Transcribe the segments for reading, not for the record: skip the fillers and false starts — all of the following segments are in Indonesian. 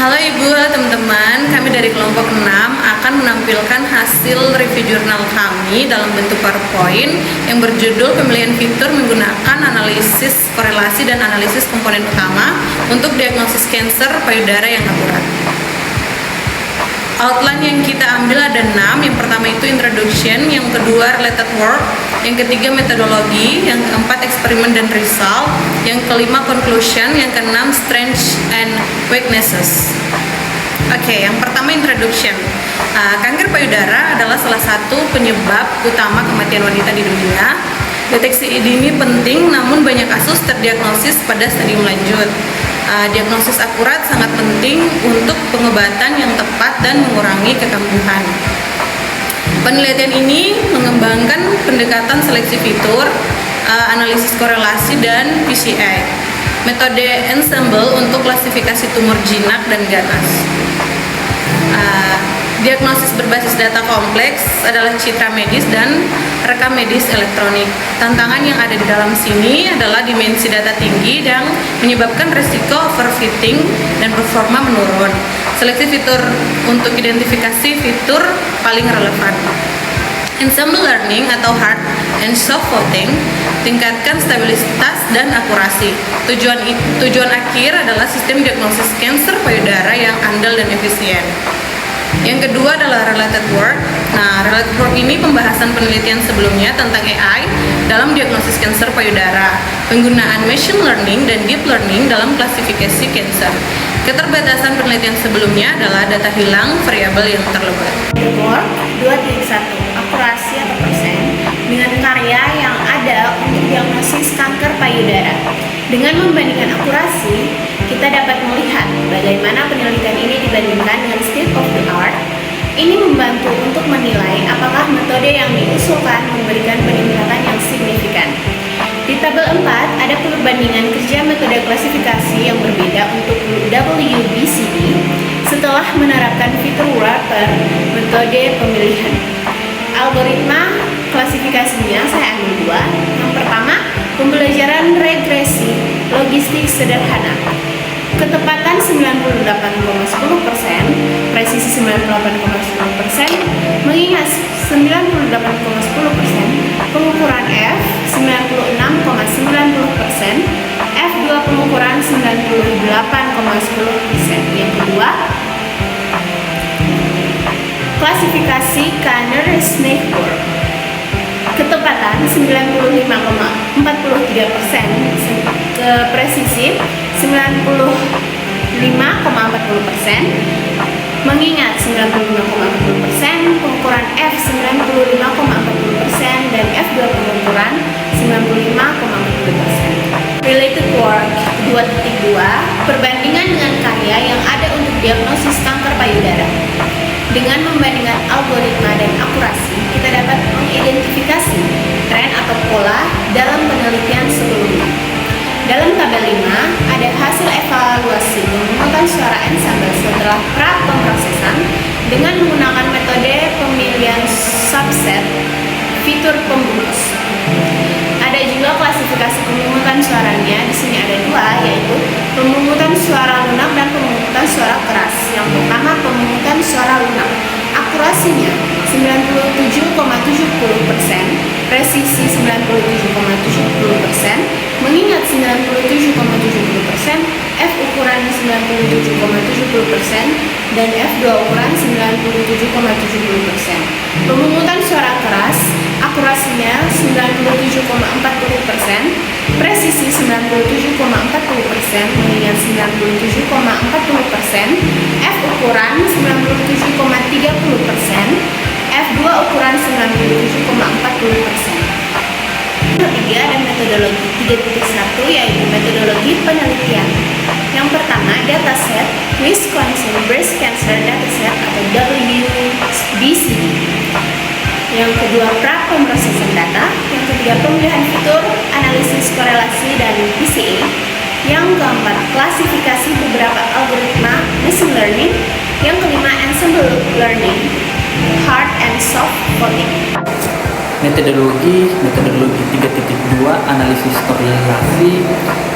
Halo Ibu, halo teman-teman. Kami dari kelompok 6 akan menampilkan hasil review jurnal kami dalam bentuk PowerPoint yang berjudul pemilihan fitur menggunakan analisis korelasi dan analisis komponen utama untuk diagnosis kanker payudara yang akurat. Outline yang kita ambil ada 6. Yang pertama itu introduction, yang kedua related work, yang ketiga metodologi, yang keempat eksperimen dan result, yang kelima conclusion, yang keenam strengths and weaknesses. Oke, yang pertama introduction. Kanker payudara adalah salah satu penyebab utama kematian wanita di dunia. Deteksi dini penting, namun banyak kasus terdiagnosis pada stadium lanjut. Diagnosis akurat sangat penting untuk pengobatan yang tepat dan mengurangi kekambuhan. Penelitian ini mengembangkan pendekatan seleksi fitur, analisis korelasi, dan PCI. Metode ensemble untuk klasifikasi tumor jinak dan ganas. Diagnosis berbasis data kompleks adalah citra medis dan rekam medis elektronik. Tantangan yang ada di dalam sini adalah dimensi data tinggi dan menyebabkan resiko overfitting dan performa menurun. Seleksi fitur untuk identifikasi fitur paling relevan. Ensemble learning atau hard and soft voting tingkatkan stabilitas dan akurasi. Tujuan akhir adalah sistem diagnosis kanker payudara yang andal dan efisien. Yang kedua adalah related work. Related work ini pembahasan penelitian sebelumnya tentang AI dalam diagnosis kanker payudara, penggunaan machine learning dan deep learning dalam klasifikasi kanker. Keterbatasan penelitian sebelumnya adalah data hilang variabel yang terlebat. Work 2.1 akurasi atau persen dengan karya yang ada untuk diagnosis kanker payudara. Dengan membandingkan akurasi, kita dapat melihat bagaimana penelitian ini dibandingkan dengan state of the art. Ini membantu untuk menilai apakah metode yang diusulkan memberikan peningkatan yang signifikan. Di tabel 4 ada perbandingan kerja metode klasifikasi yang berbeda untuk WBCD setelah menerapkan fitur wrapper metode pemilihan. Algoritma klasifikasinya saya ambil dua. Yang pertama, pembelajaran regresi logistik sederhana. Ketepatan 98,10%, presisi 98,10%, mengingat 98,10%, pengukuran F 96,90%, F2 pengukuran 98,10%. Yang kedua, klasifikasi Kanner-Sneider. Ketepatan 95,43%, presisi 95,40%, mengingat 95,40%, pengukuran F 95,40% dan F2 pengukuran 95,40%. Related work 2.2 perbandingan dengan karya yang ada untuk diagnosis kanker payudara. Dengan membandingkan algoritma dan akurasi, kita dapat mengidentifikasi tren atau pola dalam penelitian sebelumnya. Dalam tabel 5, ada hasil evaluasi pemungutan suara ensemble setelah pra-pemrosesan dengan menggunakan metode pemilihan subset fitur pembungkus. Ada juga klasifikasi pemungutan suaranya. Di sini ada dua, yaitu pemungutan suara lunak dan pemungutan suara keras. Yang pertama, pemungutan suara lunak. Akurasinya 97,70%, presisi 97,70%, mengingat 97,70%, F ukuran 97,70% dan F2 ukuran 97,70%. Pemungutan suara keras, akurasinya 97,40%, presisi 97,40%, mengingat 97,40%, F ukuran 97,30%, F2 ukuran 97,40%. Ketiga ada metodologi 3.1, yaitu metodologi penelitian. Yang pertama, dataset Wisconsin Breast Cancer Dataset atau WBCD. Yang kedua, pra-pemrosesan data. Yang ketiga, pemilihan fitur, analisis korelasi dan PCA. Yang keempat, klasifikasi beberapa algoritma machine learning. Yang kelima, ensemble learning, hard and soft voting. Metodologi 3.2 analisis korelasi.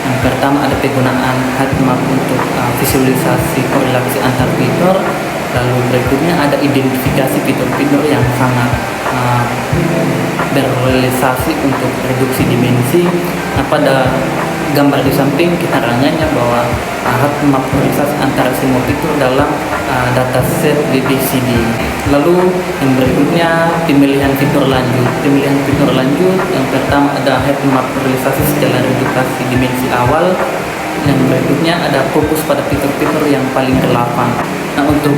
Yang pertama ada penggunaan heatmap untuk visualisasi korelasi antar fitur. Lalu berikutnya ada identifikasi fitur-fitur yang sangat berrealisasi untuk reduksi dimensi. Nah, pada gambar di samping kita ranganya bahwa heatmap korelasi antara semua fitur dalam dataset BBCD. Lalu yang berikutnya pemilihan fitur lanjut. Pemilihan fitur lanjut yang pertama ada heatmap korelasi setelah redukasi dimensi awal. Yang berikutnya ada fokus pada fitur-fitur yang paling relevan. Nah, untuk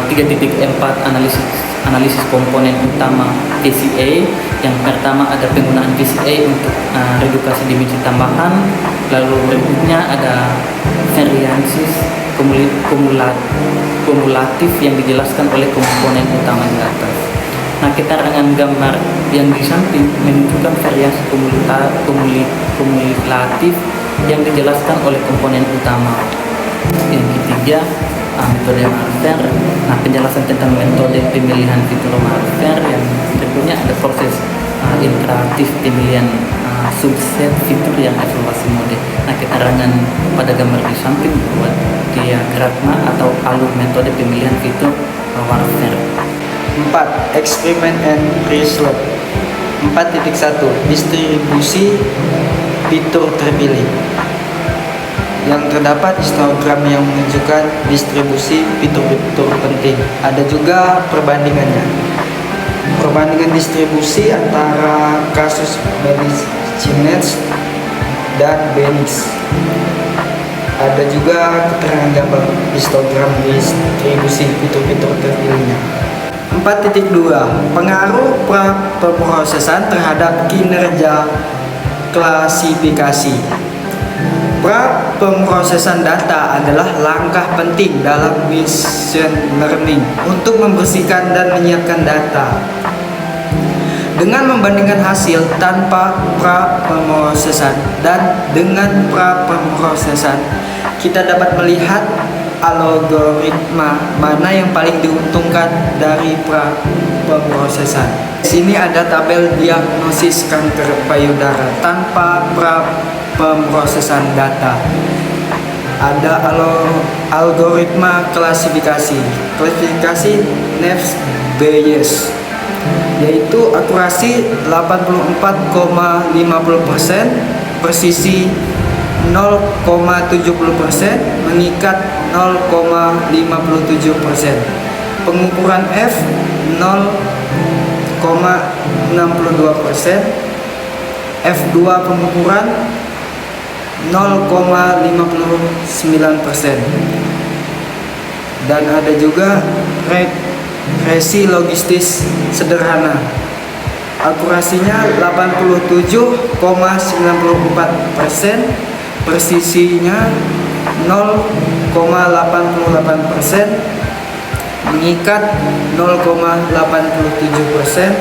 3.4 analisis komponen utama VCA. Yang pertama ada penggunaan VCA untuk redukasi dimensi tambahan. Lalu berikutnya ada variansis kumulatif yang dijelaskan oleh komponen utama di atas. Nah, keterangan gambar yang di samping menunjukkan variasi kumulatif yang dijelaskan oleh komponen utama. Yang ketiga, metode Marver. Nah, penjelasan tentang metode pemilihan fitur Marver. Yang berikutnya ada proses interaktif pemilihan subset fitur yang evaluasi mode. Nah, keterangan pada gambar di samping buat diagrama atau alur metode pemilihan fitur Marver. 4. Experiment and result. 4.1 distribusi fitur terpilih. Yang terdapat histogram yang menunjukkan distribusi fitur-fitur penting. Ada juga perbandingannya. Perbandingan distribusi antara kasus Babiš-Černý dan Benix. Ada juga keterangan gambar histogram distribusi fitur-fitur terpilihnya. 4.2 pengaruh pemrosesan terhadap kinerja klasifikasi. Pemrosesan data adalah langkah penting dalam machine learning untuk membersihkan dan menyiapkan data. Dengan membandingkan hasil tanpa pemrosesan dan dengan pemrosesan, kita dapat melihat algoritma mana yang paling diuntungkan dari pemrosesan. Di sini ada tabel diagnosis kanker payudara tanpa pemrosesan data. Ada algoritma klasifikasi Naves-Bayes, yaitu akurasi 84,50%, presisi 0,70%, mengikat 0,57%. Pengukuran F 0,62%, F2 pengukuran 0,59%. Dan ada juga regresi logistis sederhana. Akurasinya 87,94%, presisinya 0,88%, mengikat 0,87%,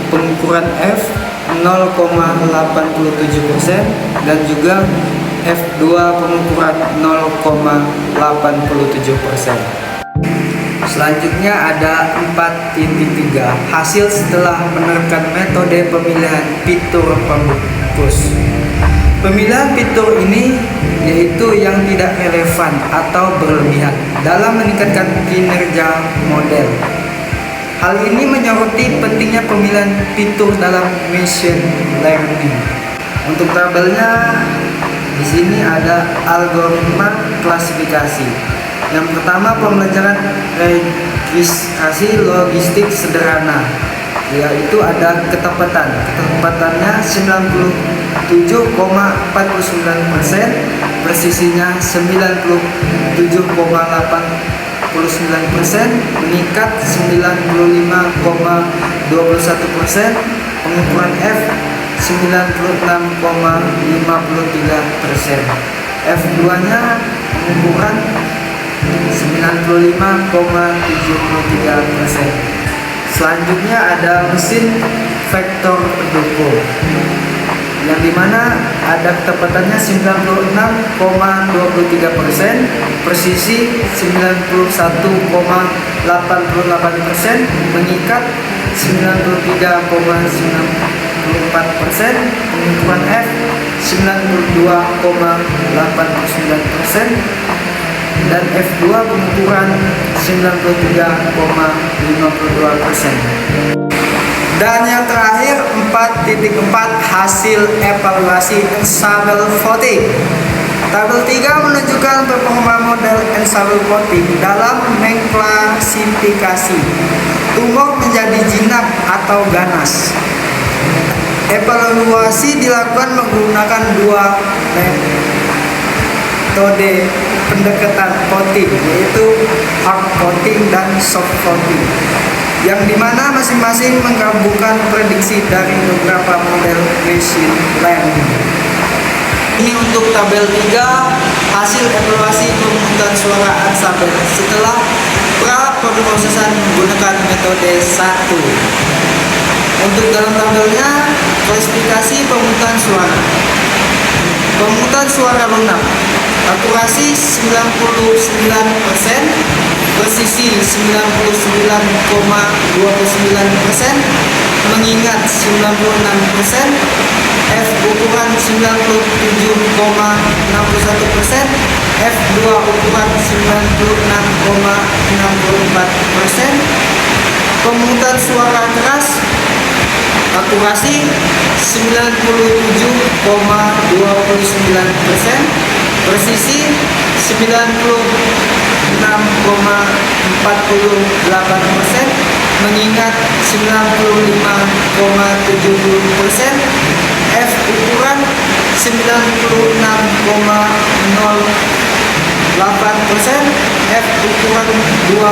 pengukuran F 0,87%, dan juga F2 pengukuran 0,87%. Selanjutnya ada 4.3 hasil setelah menerapkan metode pemilihan fitur pembungkus. Pemilihan fitur ini yaitu yang tidak relevan atau berlebihan dalam meningkatkan kinerja model. Hal ini menyoroti pentingnya pemilihan fitur dalam machine learning. Untuk tabelnya di sini ada algoritma klasifikasi. Yang pertama, pembelajaran registrasi logistik sederhana, yaitu ada ketepatannya 97,49%, presisinya 97,89%, meningkat 95,21%, pengukuran F 96,53%, F2 nya pengukuran 95,73%. Selanjutnya ada mesin vektor pendukung. yang dimana ada ketepatannya 96,23%, presisi 91,88%, mengikat 93,94%, pengukuran F 92,89%, dan F2 pengukuran 93,52%. Dan yang terakhir 4.4 hasil evaluasi ensemble voting. Tabel 3 menunjukkan performa model ensemble voting dalam mengklasifikasi tumor menjadi jinak atau ganas. Evaluasi dilakukan menggunakan dua metode pendekatan voting, yaitu hard voting dan soft voting, yang dimana masing-masing menggabungkan prediksi dari beberapa model machine learning. Ini untuk tabel 3 hasil evaluasi pemungutan suara ensemble setelah pra-pemrosesan menggunakan metode 1. Untuk dalam tabelnya, klasifikasi pemungutan suara. Pemungutan suara lunak, akurasi 99%, presisi 99,29%, mengingat 96%, F ukuran 97,61%, F2 ukuran 96,64%, pemungutan suara keras, akurasi 97,29%, presisi 96,48%, mengingat 95,70%, F ukuran 96,08%, F ukuran 2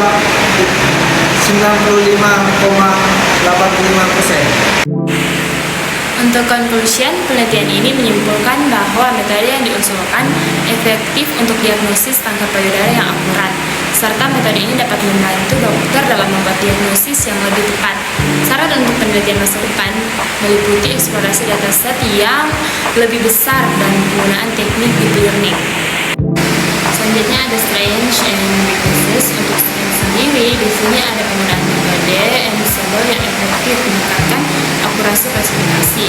95,85%. Untuk conclusion, penelitian ini menyimpulkan bahwa metode yang diusulkan efektif untuk diagnosis kanker payudara yang akurat, serta metode ini dapat membantu dokter dalam membuat diagnosis yang lebih tepat. Saran untuk penelitian masa depan meliputi eksplorasi dataset yang lebih besar dan penggunaan teknik deep learning. Selanjutnya ada strengths and weaknesses. Untuk strengths sendiri, di sini ada penggunaan metode ensemble yang efektif meningkatkan akurasi klasifikasi.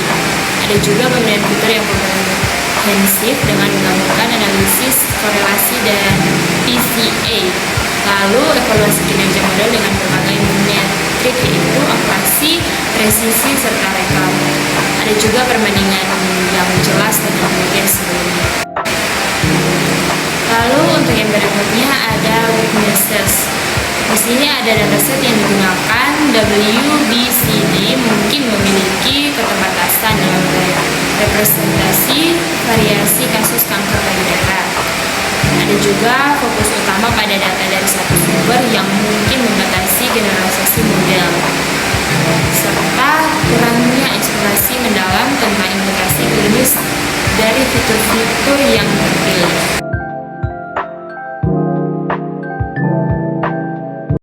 Ada juga pemberian fitur yang komprehensif dengan menggabungkan analisis korelasi dan PCA. Lalu evaluasi kinerja model dengan berbagai metrik, yaitu akurasi, presisi, serta rekam. Ada juga perbandingan yang jelas dengan penelitian sebelumnya. Lalu untuk yang berikutnya ada weaknesses. Di sini ada dataset yang digunakan WBCD mungkin memiliki keterbatasan dalam representasi variasi kasus kanker payudara. Ada juga fokus utama pada data dari satu sumber yang mungkin membatasi generalisasi model, serta kurangnya eksplorasi mendalam tentang implikasi klinis dari fitur-fitur yang terpilih.